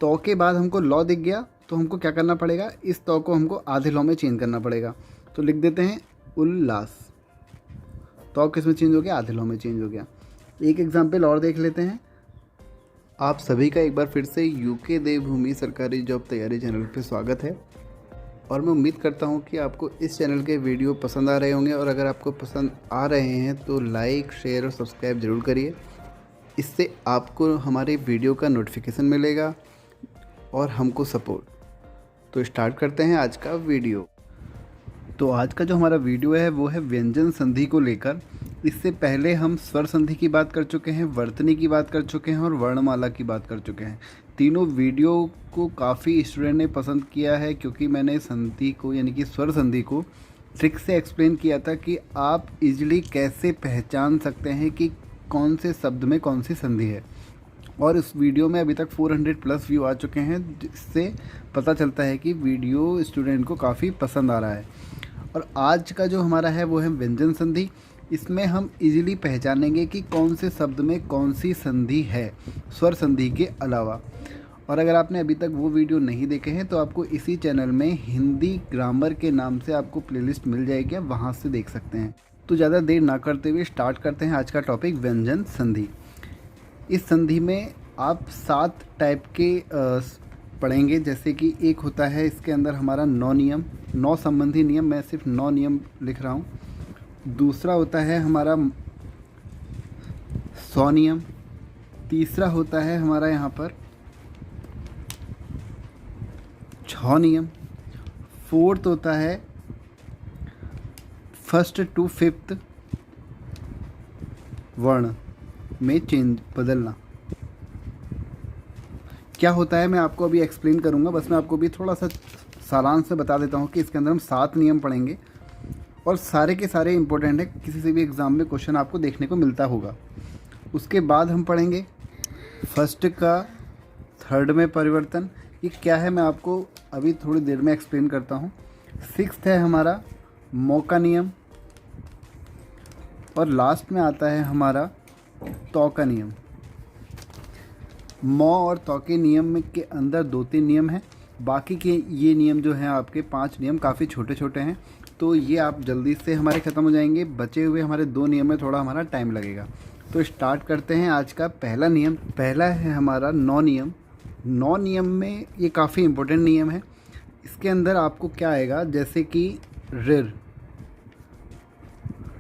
तौ के बाद हमको लौ दिख गया तो हमको क्या करना पड़ेगा, इस तौ को हमको आधे लौ में चेंज करना पड़ेगा। तो लिख देते हैं उल्लास। तौ किस में चेंज हो गया, आधे लौ में चेंज हो गया। एक एग्जाम्पल और देख लेते हैं। आप सभी का एक बार फिर से यूके देवभूमि सरकारी जॉब तैयारी चैनल पे स्वागत है, और मैं उम्मीद करता हूँ कि आपको इस चैनल के वीडियो पसंद आ रहे होंगे, और अगर आपको पसंद आ रहे हैं तो लाइक, शेयर और सब्सक्राइब ज़रूर करिए। इससे आपको हमारे वीडियो का नोटिफिकेशन मिलेगा और हमको सपोर्ट। तो स्टार्ट करते हैं आज का वीडियो। तो आज का जो हमारा वीडियो है वो है व्यंजन संधि को लेकर। इससे पहले हम स्वर संधि की बात कर चुके हैं, वर्तनी की बात कर चुके हैं और वर्णमाला की बात कर चुके हैं। तीनों वीडियो को काफ़ी स्टूडेंट ने पसंद किया है, क्योंकि मैंने संधि को यानी कि स्वर संधि को ट्रिक से एक्सप्लेन किया था कि आप इजीली कैसे पहचान सकते हैं कि कौन से शब्द में कौन सी संधि है। और इस वीडियो में अभी तक 400 प्लस व्यू आ चुके हैं, जिससे पता चलता है कि वीडियो स्टूडेंट को काफ़ी पसंद आ रहा है। और आज का जो हमारा है वो है व्यंजन संधि। इसमें हम इजीली पहचानेंगे कि कौन से शब्द में कौन सी संधि है, स्वर संधि के अलावा। और अगर आपने अभी तक वो वीडियो नहीं देखे हैं तो आपको इसी चैनल में हिंदी ग्रामर के नाम से आपको प्लेलिस्ट मिल जाएगी, आप वहाँ से देख सकते हैं। तो ज़्यादा देर ना करते हुए स्टार्ट करते हैं आज का टॉपिक, व्यंजन संधि। इस संधि में आप 7 टाइप के पढ़ेंगे। जैसे कि एक होता है इसके अंदर हमारा 9 नियम, 9 संबंधी नियम, मैं सिर्फ 9 नियम लिख रहा हूँ। दूसरा होता है हमारा 100 नियम। तीसरा होता है हमारा यहाँ पर 6 नियम। फोर्थ होता है 1st to 5th वर्ण में चेंज, बदलना। क्या होता है मैं आपको अभी एक्सप्लेन करूँगा, बस मैं आपको भी थोड़ा सा सारांश से बता देता हूँ कि इसके अंदर हम 7 नियम पढ़ेंगे, और सारे के सारे इम्पोर्टेंट है, किसी से भी एग्ज़ाम में क्वेश्चन आपको देखने को मिलता होगा। उसके बाद हम पढ़ेंगे 1st का 3rd में परिवर्तन। ये क्या है मैं आपको अभी थोड़ी देर में एक्सप्लेन करता हूँ। 6th है हमारा मौका नियम, और लास्ट में आता है हमारा तौ का नियम। मौ और तौ के नियम के अंदर 2-3 नियम हैं, बाकी के ये नियम जो हैं आपके 5 नियम काफ़ी छोटे छोटे हैं, तो ये आप जल्दी से हमारे ख़त्म हो जाएंगे। बचे हुए हमारे 2 नियम में थोड़ा हमारा टाइम लगेगा। तो स्टार्ट करते हैं आज का पहला नियम। पहला है हमारा 9 नियम। 9 नियम में ये काफ़ी इम्पोर्टेंट नियम है। इसके अंदर आपको क्या आएगा, जैसे कि ऋ,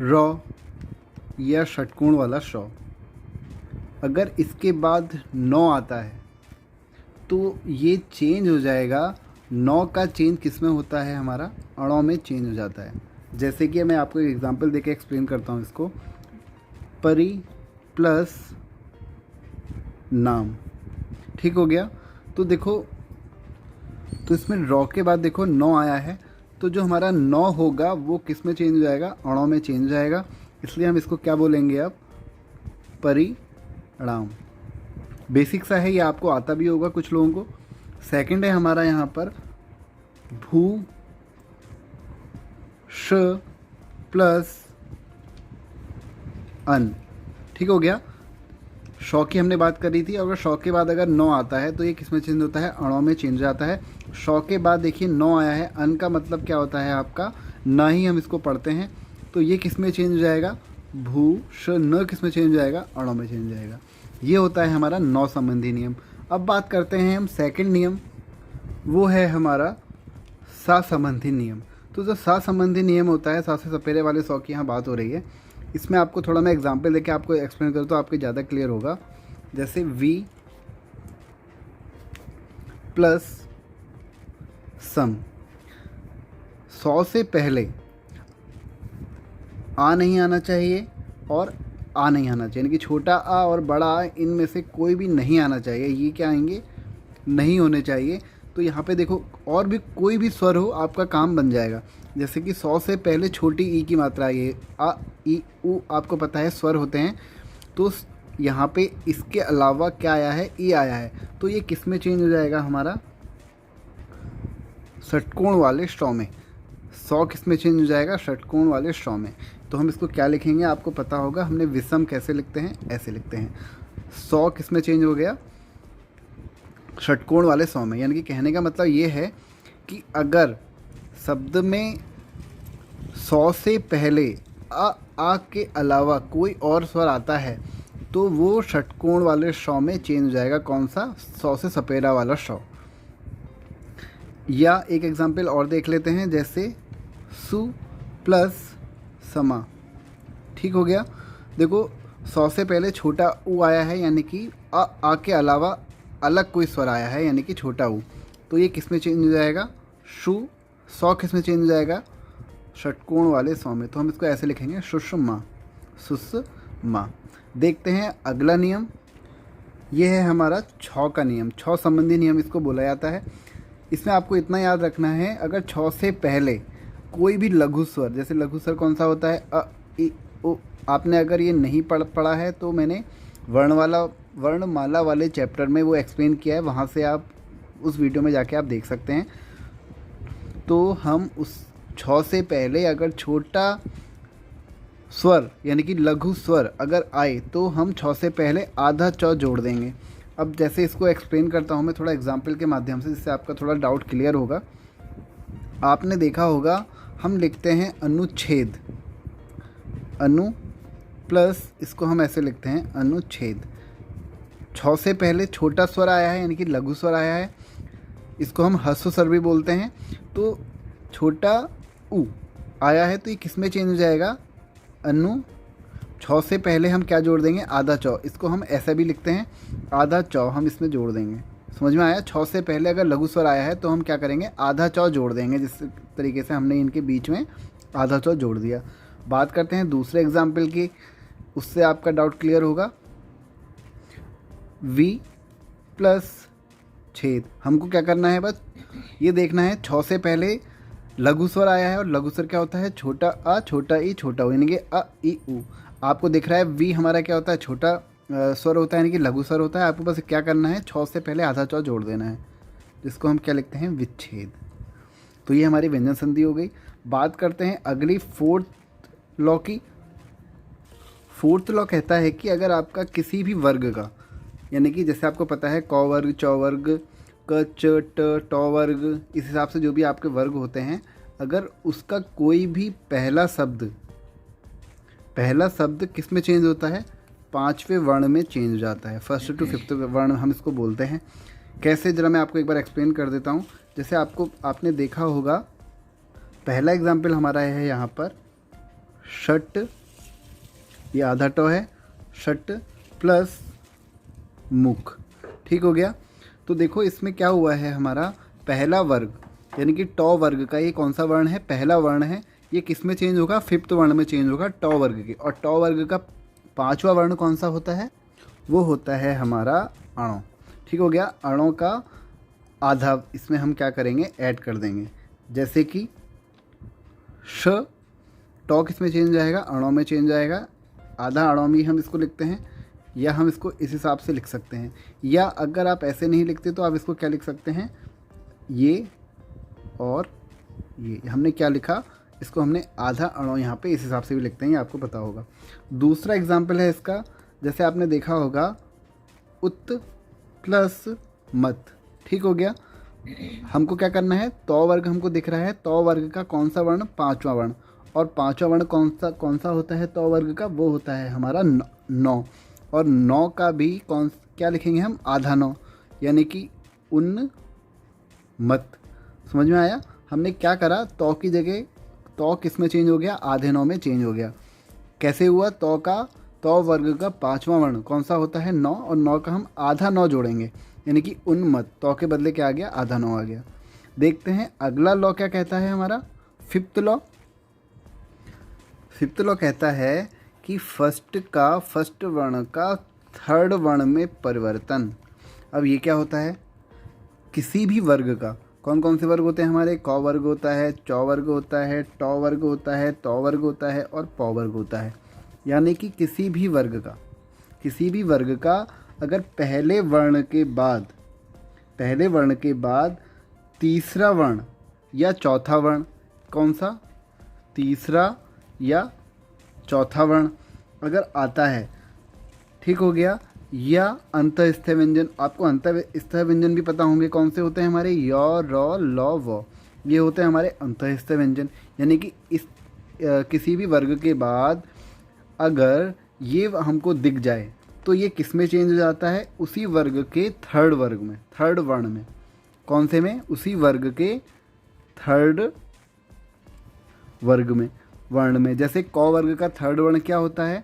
र या षटकोण वाला श, अगर इसके बाद 9 आता है तो ये चेंज हो जाएगा। 9 का चेंज किस में होता है, हमारा अणों में चेंज हो जाता है। जैसे कि मैं आपको एक एग्जांपल देके एक्सप्लेन करता हूँ इसको। परी प्लस नाम, ठीक हो गया। तो देखो, तो इसमें रॉ के बाद देखो 9 आया है, तो जो हमारा 9 होगा वो किस में चेंज हो जाएगा, अणों में चेंज हो जाएगा। इसलिए हम इसको क्या बोलेंगे अब, परिणाम। बेसिक सा है, ये आपको आता भी होगा कुछ लोगों को। सेकंड है हमारा यहाँ पर भू श प्लस अन, ठीक हो गया। शौ की हमने बात करी थी, और शौ के बाद अगर 9 आता है तो ये किस में चेंज होता है, अणों में चेंज जाता है। शौ के बाद देखिए 9 आया है, अन का मतलब क्या होता है आपका, ना ही हम इसको पढ़ते हैं, तो ये किस में चेंज हो जाएगा, भू श, न किस में चेंज हो जाएगा, अणों में चेंज हो जाएगा। ये होता है हमारा 9 संबंधी नियम। अब बात करते हैं हम सेकंड नियम, वो है हमारा सा संबंधी नियम। तो जो सा संबंधी नियम होता है, सा से सपेरे वाले 100 की यहाँ बात हो रही है। इसमें आपको थोड़ा मैं एग्जांपल देके आपको एक्सप्लेन करूँ तो आपको ज़्यादा क्लियर होगा। जैसे वी प्लस सम, 100 से पहले आ नहीं आना चाहिए और आ नहीं आना चाहिए, यानी कि छोटा आ और बड़ा आ इनमें से कोई भी नहीं आना चाहिए। ये क्या आएंगे, नहीं होने चाहिए। तो यहाँ पे देखो, और भी कोई भी स्वर हो आपका काम बन जाएगा। जैसे कि 100 से पहले छोटी ई की मात्रा, ये आ ई उ आपको पता है स्वर होते हैं, तो यहाँ पे इसके अलावा क्या आया है, ई आया है, तो ये किस में चेंज हो जाएगा, हमारा षटकोण वाले स्ट्रॉ में। 100 किस में चेंज हो जाएगा, षटकोण वाले स्ट्रॉ में। तो हम इसको क्या लिखेंगे आपको पता होगा, हमने विषम कैसे लिखते हैं, ऐसे लिखते हैं। 100 किस में चेंज हो गया, षटकोण वाले 100 में। यानी कि कहने का मतलब ये है कि अगर शब्द में 100 से पहले आ के अलावा कोई और स्वर आता है तो वो षटकोण वाले 100 में चेंज हो जाएगा। कौन सा? 100 से सपेरा वाला 100। या एक एग्जाम्पल और देख लेते हैं, जैसे सु प्लस समा। ठीक हो गया। देखो 100 से पहले छोटा ऊ आया है, यानी कि आ के अलावा अलग कोई स्वर आया है, यानी कि छोटा ऊ। तो ये किस में चेंज हो जाएगा? शु। 100 किस में चेंज हो जाएगा? षटकोण वाले 100 में। तो हम इसको ऐसे लिखेंगे सुषमा, सुषमा। देखते हैं अगला नियम। ये है हमारा 6 का नियम। 6 संबंधी नियम इसको बोला जाता है। इसमें आपको इतना याद रखना है, अगर 6 से पहले कोई भी लघु स्वर, जैसे लघु स्वर कौन सा होता है? अ इ ओ। आपने अगर ये नहीं पढ़ा है तो मैंने वर्णमाला वाले चैप्टर में वो एक्सप्लेन किया है, वहाँ से आप उस वीडियो में जाके आप देख सकते हैं। तो हम उस 6 से पहले अगर छोटा स्वर यानी कि लघु स्वर अगर आए तो हम 6 से पहले आधा चौ जोड़ देंगे। अब जैसे इसको एक्सप्लेन करता हूँ मैं थोड़ा एग्जाम्पल के माध्यम से, जिससे आपका थोड़ा डाउट क्लियर होगा। आपने देखा होगा हम लिखते हैं अनुच्छेद, अनु प्लस इसको हम ऐसे लिखते हैं अनुच्छेद। 6 से पहले छोटा स्वर आया है यानी कि लघु स्वर आया है, इसको हम ह्रस्व स्वर भी बोलते हैं। तो छोटा उ आया है तो ये किस में चेंज हो जाएगा? अनु। 6 से पहले हम क्या जोड़ देंगे? आधा चौ। इसको हम ऐसा भी लिखते हैं आधा चौ, हम इसमें जोड़ देंगे। समझ में आया? 6 से पहले अगर लघु स्वर आया है तो हम क्या करेंगे? आधा चौ जोड़ देंगे। जिस तरीके से हमने इनके बीच में आधा चौ जोड़ दिया। बात करते हैं दूसरे एग्जाम्पल की, उससे आपका डाउट क्लियर होगा। वी प्लस छेद। हमको क्या करना है? बस ये देखना है 6 से पहले लघु स्वर आया है, और लघु स्वर क्या होता है? छोटा आ, छोटा ई, छोटा ऊ, यानी कि अ ई उ। आपको दिख रहा है वी हमारा क्या होता है? छोटा स्वर होता है, यानी कि लघु स्वर होता है। आपको बस क्या करना है? 6 से पहले आधा चौ जोड़ देना है, जिसको हम क्या लिखते हैं? विच्छेद। तो ये हमारी व्यंजन संधि हो गई। बात करते हैं अगली फोर्थ लॉ की। फोर्थ लॉ कहता है कि अगर आपका किसी भी वर्ग का, यानी कि जैसे आपको पता है क वर्ग, च वर्ग, क च ट ट वर्ग, इस हिसाब से जो भी आपके वर्ग होते हैं, अगर उसका कोई भी पहला शब्द किस में चेंज होता है? 5वें वर्ण में चेंज हो जाता है। फर्स्ट टू 5th वर्ण हम इसको बोलते हैं। कैसे? जरा मैं आपको एक बार एक्सप्लेन कर देता हूँ। जैसे आपने देखा होगा, पहला एग्जाम्पल हमारा है यहाँ पर षट, ये आधा टो है, षट प्लस मुख। ठीक हो गया। तो देखो इसमें क्या हुआ है, हमारा पहला वर्ग यानी कि टॉ वर्ग का ये कौन सा वर्ण है? पहला वर्ण है। ये किस में चेंज होगा? 5th वर्ण में चेंज होगा, टॉ वर्ग के। और टॉ वर्ग का 5वां वर्ण कौन सा होता है? वो होता है हमारा अणो। ठीक हो गया। अणो का आधा इसमें हम क्या करेंगे? ऐड कर देंगे। जैसे कि श, टॉ किस में चेंज जाएगा? अणो में चेंज जाएगा। आधा अणो में हम इसको लिखते हैं, या हम इसको इस हिसाब से लिख सकते हैं। या अगर आप ऐसे नहीं लिखते तो आप इसको क्या लिख सकते हैं? ये और ये। हमने क्या लिखा? इसको हमने आधा अणो यहाँ पे इस हिसाब से भी लिखते हैं, ये आपको पता होगा। दूसरा एग्जाम्पल है इसका, जैसे आपने देखा होगा उत प्लस मत। ठीक हो गया। हमको क्या करना है? तौ वर्ग हमको दिख रहा है, तौ वर्ग का कौन सा वर्ण? 5वां वर्ण। और 5वां वर्ण कौन सा होता है तौ वर्ग का? वो होता है हमारा 9। और 9 का भी क्या लिखेंगे हम? आधा 9, यानी कि उन मत। समझ में आया? हमने क्या करा? तौ की जगह तौ किस में चेंज हो गया? आधे 9 में चेंज हो गया। कैसे हुआ? तौ वर्ग का 5वां वर्ण कौन सा होता है? 9। और 9 का हम आधा 9 जोड़ेंगे, यानी कि उन्मत्त। तौ के बदले क्या आ गया? आधा 9 आ गया। देखते हैं अगला लॉ क्या कहता है हमारा, 5th लॉ। 5th लॉ कहता है कि फर्स्ट वर्ण का 3rd वर्ण में परिवर्तन। अब ये क्या होता है? किसी भी वर्ग का, कौन कौन से वर्ग होते हैं हमारे? क वर्ग होता है, चौ वर्ग होता है, टौ वर्ग होता है, तौ वर्ग होता है और पौ वर्ग होता है। यानी कि किसी भी वर्ग का अगर पहले वर्ण के बाद तीसरा वर्ण या चौथा वर्ण, कौन सा? तीसरा या चौथा वर्ण अगर आता है, ठीक हो गया, या अंतःस्थ व्यंजन। आपको अंतःस्थ व्यंजन भी पता होंगे कौन से होते हैं हमारे, य, र, ल, व। ये होते हैं हमारे अंतःस्थ व्यंजन। यानी कि इस किसी भी वर्ग के बाद अगर ये हमको दिख जाए तो ये किस में चेंज हो जाता है, उसी वर्ग के थर्ड वर्ग में, थर्ड वर्ण में। कौन से में, उसी वर्ग के थर्ड वर्ग में, वर्ण में। जैसे क वर्ग का थर्ड वर्ण क्या होता है,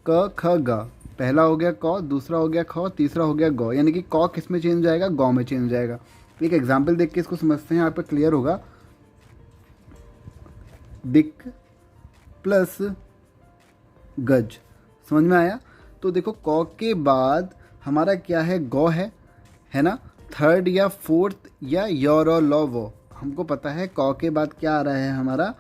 क, ख, ग। पहला हो गया क, दूसरा हो गया ख, तीसरा हो गया ग। यानी कि क किस में चेंज हो जाएगा, गौ में चेंज हो जाएगा। एक एग्जाम्पल देख के इसको समझते हैं, यहाँ पे क्लियर होगा। दिक प्लस गज, समझ में आया। तो देखो क के बाद हमारा क्या है, गौ है ना। थर्ड या फोर्थ या य, र, ल, वो। हमको पता है क के बाद क्या आ रहा है हमारा,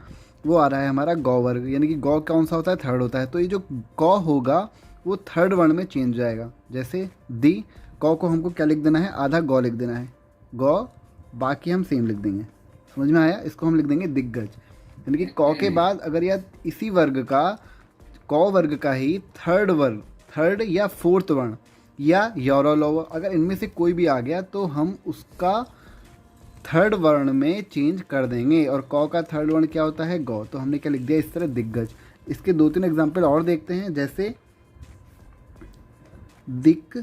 वो आ रहा है हमारा गौ वर्ग। यानी कि गौ कौन सा होता है, थर्ड होता है। तो ये जो क होगा वो थर्ड वर्ण में चेंज हो जाएगा। जैसे दी, क को हमको क्या लिख देना है, आधा गौ लिख देना है, गौ, बाकी हम सेम लिख देंगे। समझ में आया। इसको हम लिख देंगे दिग्गज। यानी कि क के बाद अगर यह इसी वर्ग का, क वर्ग का ही थर्ड वर्ग, थर्ड या फोर्थ वर्ण या यौरलोव, अगर इनमें से कोई भी आ गया तो हम उसका थर्ड वर्ण में चेंज कर देंगे। और क का थर्ड वर्ण क्या होता है, गौ। तो हमने क्या लिख दिया इस तरह, दिग्गज। इसके 2-3 एग्जाम्पल और देखते हैं। जैसे दिक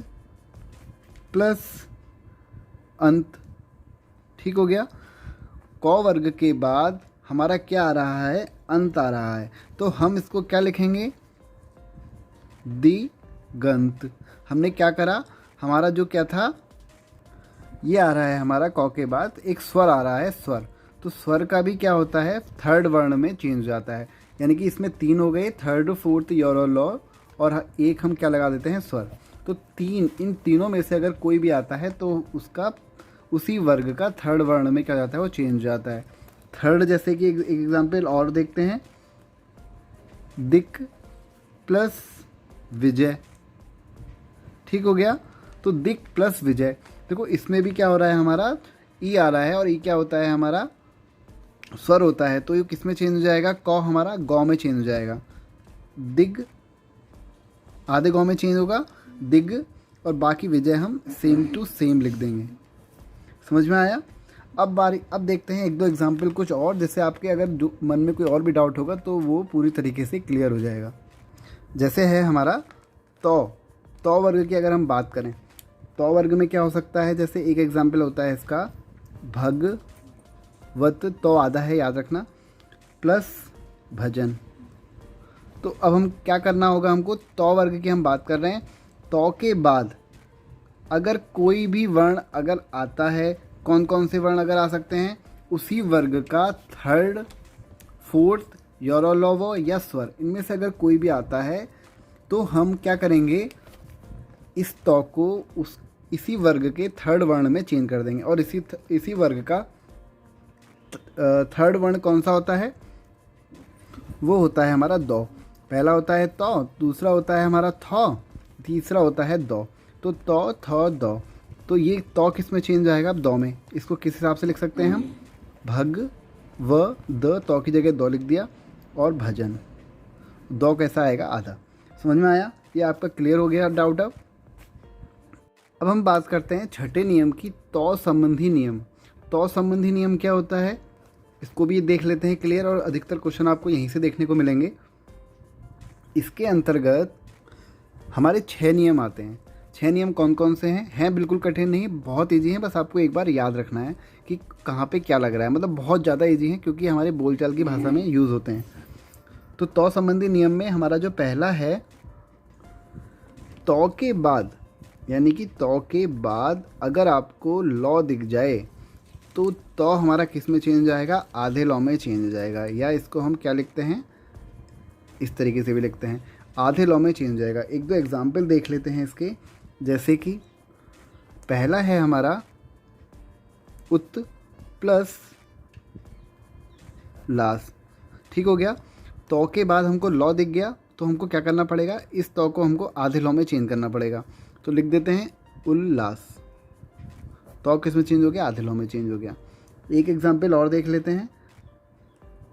प्लस अंत, ठीक हो गया। क वर्ग के बाद हमारा क्या आ रहा है, अंत आ रहा है। तो हम इसको क्या लिखेंगे, दिगंत। हमने क्या करा, हमारा जो क्या था, ये आ रहा है हमारा क के बाद एक स्वर आ रहा है, स्वर। तो स्वर का भी क्या होता है, थर्ड वर्ण में चेंज हो जाता है। यानी कि इसमें 3 हो गए, थर्ड, फोर्थ, य, ल, और एक हम क्या लगा देते हैं, स्वर। तो इन तीनों में से अगर कोई भी आता है तो उसका उसी वर्ग का थर्ड वर्ण में क्या जाता है, वो चेंज हो जाता है। थर्ड, जैसे कि एक एग्जाम्पल और देखते हैं, दिक प्लस विजय, ठीक हो गया। तो दिक प्लस विजय, देखो इसमें भी क्या हो रहा है, हमारा ई आ रहा है, और ई क्या होता है, हमारा स्वर होता है। तो ये किस में चेंज हो जाएगा, क हमारा गौ में चेंज हो जाएगा। दिग आधे गौ में चेंज होगा, दिग, और बाकी विजय हम सेम टू सेम लिख देंगे। समझ में आया। अब देखते हैं 1-2 एग्जाम्पल कुछ और, जिससे आपके अगर जो मन में कोई और भी डाउट होगा तो वो पूरी तरीके से क्लियर हो जाएगा। जैसे है हमारा तो वर्ग की अगर हम बात करें, तो वर्ग में क्या हो सकता है। जैसे एक एग्जाम्पल होता है इसका, भगवत, तो आधा है याद रखना, प्लस भजन। तो अब हम क्या करना होगा, हमको तो वर्ग की हम बात कर रहे हैं। तो के बाद अगर कोई भी वर्ण अगर आता है, कौन कौन से वर्ण अगर आ सकते हैं, उसी वर्ग का थर्ड, फोर्थ, यौरलोव या स्वर, इनमें से अगर कोई भी आता है तो हम क्या करेंगे, इस तो को इसी वर्ग के थर्ड वर्ण में चेंज कर देंगे। और इसी वर्ग का थर्ड वर्ण कौन सा होता है, वो होता है हमारा दो। पहला होता है तो, दूसरा होता है हमारा थ, तीसरा होता है दो। तो थ, दो। तो ये तो किस में चेंज आएगा, अब दो में। इसको किस हिसाब से लिख सकते हैं हम, भग व द, तो की जगह दो लिख दिया, और भजन, दो कैसा आएगा, आधा। समझ में आया। ये आपका क्लियर हो गया डाउट। अब हम बात करते हैं छठे नियम की, तो संबंधी नियम। तो संबंधी नियम क्या होता है, इसको भी देख लेते हैं क्लियर, और अधिकतर क्वेश्चन आपको यहीं से देखने को मिलेंगे। इसके अंतर्गत हमारे 6 नियम आते हैं। 6 नियम कौन कौन से हैं बिल्कुल कठिन नहीं, बहुत ईजी हैं। बस आपको एक बार याद रखना है कि कहाँ पे क्या लग रहा है, मतलब बहुत ज़्यादा ईजी है क्योंकि हमारे बोलचाल की भाषा में यूज़ होते हैं। तो संबंधी नियम में हमारा जो पहला है, तो के बाद, यानी कि तो के बाद अगर आपको लॉ दिख जाए तो हमारा किस में चेंज हो जाएगा, आधे लॉ में चेंज हो जाएगा। या इसको हम क्या लिखते हैं, इस तरीके से भी लिखते हैं, आधे लॉ में चेंज हो जाएगा। 1-2 एग्जाम्पल देख लेते हैं इसके। जैसे कि पहला है हमारा उत प्लस लास, ठीक हो गया। तो के बाद हमको लॉ दिख गया तो हमको क्या करना पड़ेगा, इस तो को हमको आधे लॉ में चेंज करना पड़ेगा। तो लिख देते हैं उल्लास, तो किस में चेंज हो गया, आधे लॉ में चेंज हो गया। एक एग्जाम्पल और देख लेते हैं,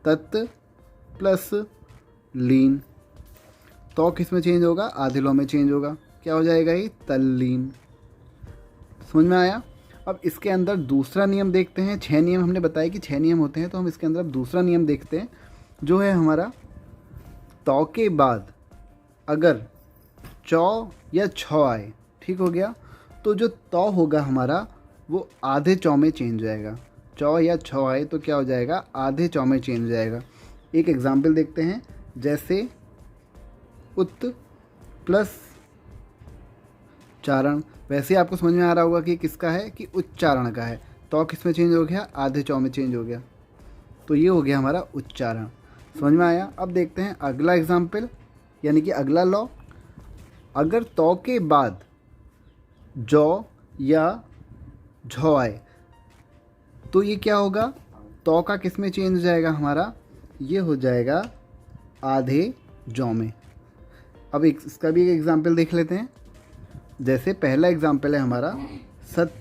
तत् प्लस लीन, तो किस में चेंज होगा, आधे लॉ में चेंज होगा। क्या हो जाएगा ये तल्लीन। समझ में आया। अब इसके अंदर दूसरा नियम देखते हैं। 6 नियम हमने बताया कि 6 नियम होते हैं, तो हम इसके अंदर दूसरा नियम देखते हैं जो है हमारा तौ के बाद अगर चौ या छौ आए, ठीक हो गया, तो जो तौ होगा हमारा वो आधे चौ में चेंज हो जाएगा। चौ या छौ आए तो क्या हो जाएगा, आधे चौ में चेंज हो जाएगा। एक एग्जाम्पल देखते हैं, जैसे उत प्लस चारण। वैसे आपको समझ में आ रहा होगा कि किसका है, कि उच्चारण का है। तो किस में चेंज हो गया, आधे चौ में चेंज हो गया। तो ये हो गया हमारा उच्चारण। समझ में आया। अब देखते हैं अगला एग्जाम्पल, यानी कि अगला लॉ। अगर तौ के बाद जौ या झौ आए तो ये क्या होगा, तौ का किस में चेंज हो जाएगा हमारा, ये हो जाएगा आधे जौ में। अब इसका भी एक एग्जाम्पल देख लेते हैं। जैसे पहला एग्जाम्पल है हमारा सत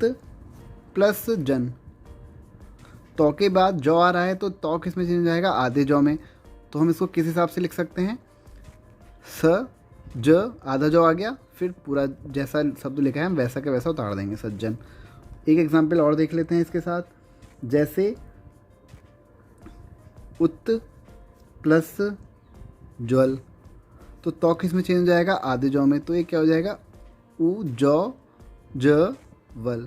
प्लस जन। तौ के बाद जौ आ रहा है तो तौ किस में चेंज हो जाएगा, आधे जौ में। तो हम इसको किस हिसाब से लिख सकते हैं, स ज आधा जौ आ गया, फिर पूरा जैसा शब्द लिखा है हम वैसा का वैसा उतार देंगे, सज्जन। एक एग्जाम्पल और देख लेते हैं इसके साथ। जैसे उत प्लस ज्वल, तो तौ किस में चेंज हो जाएगा, आधे जौ में। तो ये क्या हो जाएगा, उ जौ ज वल।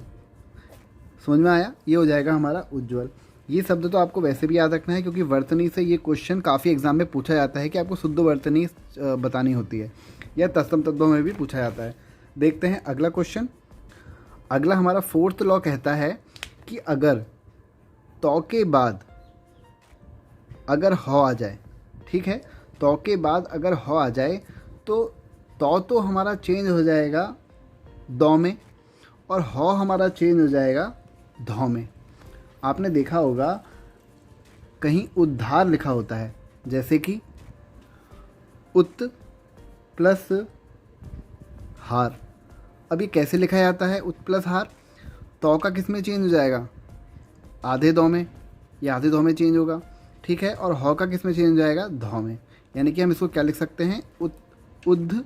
समझ में आया। ये हो जाएगा हमारा उज्ज्वल। ये शब्द तो आपको वैसे भी याद रखना है, क्योंकि वर्तनी से ये क्वेश्चन काफ़ी एग्जाम में पूछा जाता है कि आपको शुद्ध वर्तनी बतानी होती है, या तत्सम तत्वों में भी पूछा जाता है। देखते हैं अगला क्वेश्चन। अगला हमारा 4th लॉ कहता है कि अगर तौ के बाद अगर हौ आ जाए, ठीक है, तौ के बाद अगर हौ आ जाए तो तौ तो हमारा चेंज हो जाएगा दौ में, और हौ हमारा चेंज हो जाएगा धौ में। आपने देखा होगा कहीं उद्धार लिखा होता है, जैसे कि उत प्लस हार। अब ये कैसे लिखा जाता है, उत प्लस हार। तौ का किस में चेंज हो जाएगा, आधे दौ में, या आधे दौ में चेंज होगा, ठीक है। और हौ का किस में चेंज हो जाएगा, धौ में। यानी कि हम इसको क्या लिख सकते हैं, उद्ध,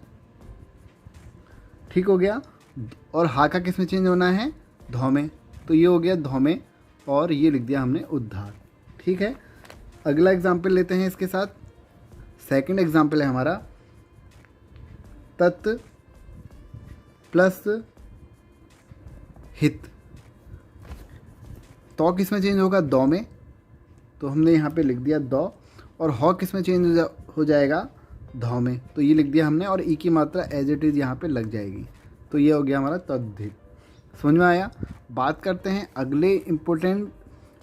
ठीक हो गया। और हा का किस में चेंज होना है, धौ में। तो ये हो गया धौ में, और ये लिख दिया हमने उद्धार, ठीक है। अगला एग्जाम्पल लेते हैं इसके साथ। सेकंड एग्जाम्पल है हमारा तत् प्लस हित। तौ किस में चेंज होगा, दौ में। तो हमने यहाँ पे लिख दिया दौ, और हौ किस में चेंज हो जाएगा, धौ में। तो ये लिख दिया हमने, और ई की मात्रा एज इट इज़ यहाँ पे लग जाएगी। तो ये हो गया हमारा तद्धित। समझ में आया। बात करते हैं अगले इम्पोर्टेंट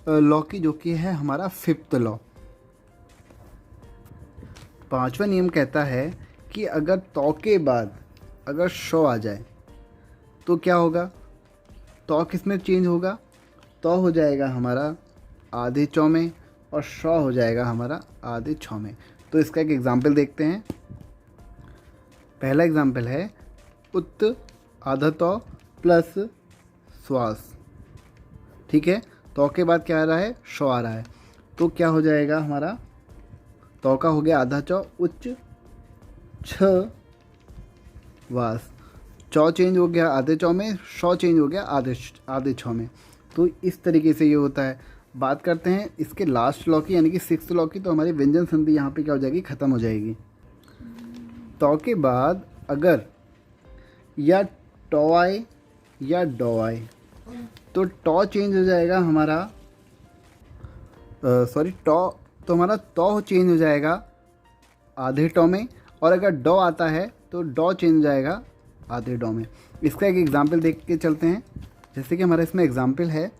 लॉ की, जो कि है हमारा 5th लॉ। 5वां नियम कहता है कि अगर तौ के बाद अगर शौ आ जाए तो क्या होगा, तौ किस में चेंज होगा, तौ हो जाएगा हमारा आधे चौ में, और शौ हो जाएगा हमारा आधे छौ में। तो इसका एक एग्जाम्पल देखते हैं। पहला एग्जाम्पल है उत आधा तौ प्लस श्वास, ठीक है। तौ के बाद क्या आ रहा है, शौ आ रहा है। तो क्या हो जाएगा हमारा, तौ का हो गया आधा चौ, उच्च छ वास। चौ चेंज हो गया आधे चौ में, शौ चेंज हो गया आधे छौ में। तो इस तरीके से ये होता है। बात करते हैं इसके लास्ट लॉ की, यानी कि 6th लॉ की। तो हमारी व्यंजन संधि यहाँ पे क्या हो जाएगी, ख़त्म हो जाएगी। तौ के बाद अगर या टौ आए या डौ आए तो टौ चेंज हो जाएगा हमारा, टौ तो हमारा तौ चेंज हो जाएगा आधे टौ में, और अगर डौ आता है तो डौ चेंज हो जाएगा आधे डौ में। इसका एक एग्जाम्पल देख के चलते हैं। जैसे कि हमारा इसमें एग्जाम्पल है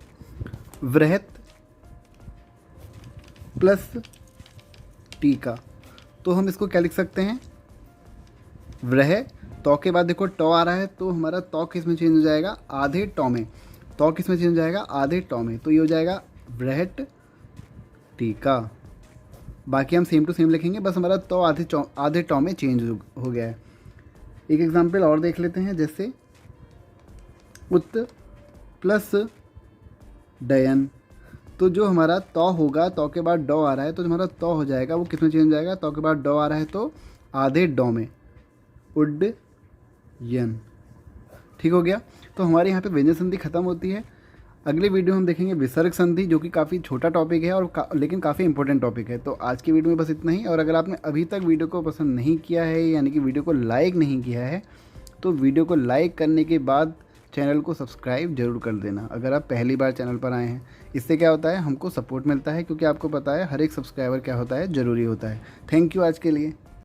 वृहत प्लस टीका। तो हम इसको क्या लिख सकते हैं, वृह, तौ के बाद देखो टौ आ रहा है, तो हमारा तौ किस में चेंज हो जाएगा, आधे टौ में। तौ किस में चेंज हो जाएगा, आधे टौ में। तो ये हो जाएगा वृहट टीका। बाकी हम सेम टू सेम लिखेंगे, बस हमारा तौ आधे टौ में चेंज हो गया है। एक एग्जाम्पल और देख लेते हैं। जैसे उत प्लस डयन। तो जो हमारा तौ होगा, तौ के बाद डौ आ रहा है, तो जो हमारा तौ हो जाएगा वो किस में चेंज हो जाएगा, तौ के बाद डौ आ रहा है तो आधे डौ में, उड यन। ठीक हो गया। तो हमारे यहाँ पे व्यंजन संधि खत्म होती है। अगली वीडियो हम देखेंगे विसर्ग संधि, जो कि काफ़ी छोटा टॉपिक है और लेकिन काफ़ी इंपॉर्टेंट टॉपिक है। तो आज की वीडियो में बस इतना ही। और अगर आपने अभी तक वीडियो को पसंद नहीं किया है, यानी कि वीडियो को लाइक नहीं किया है, तो वीडियो को लाइक करने के बाद चैनल को सब्सक्राइब जरूर कर देना, अगर आप पहली बार चैनल पर आए हैं। इससे क्या होता है, हमको सपोर्ट मिलता है, क्योंकि आपको पता है हर एक सब्सक्राइबर क्या होता है, ज़रूरी होता है। थैंक यू आज के लिए।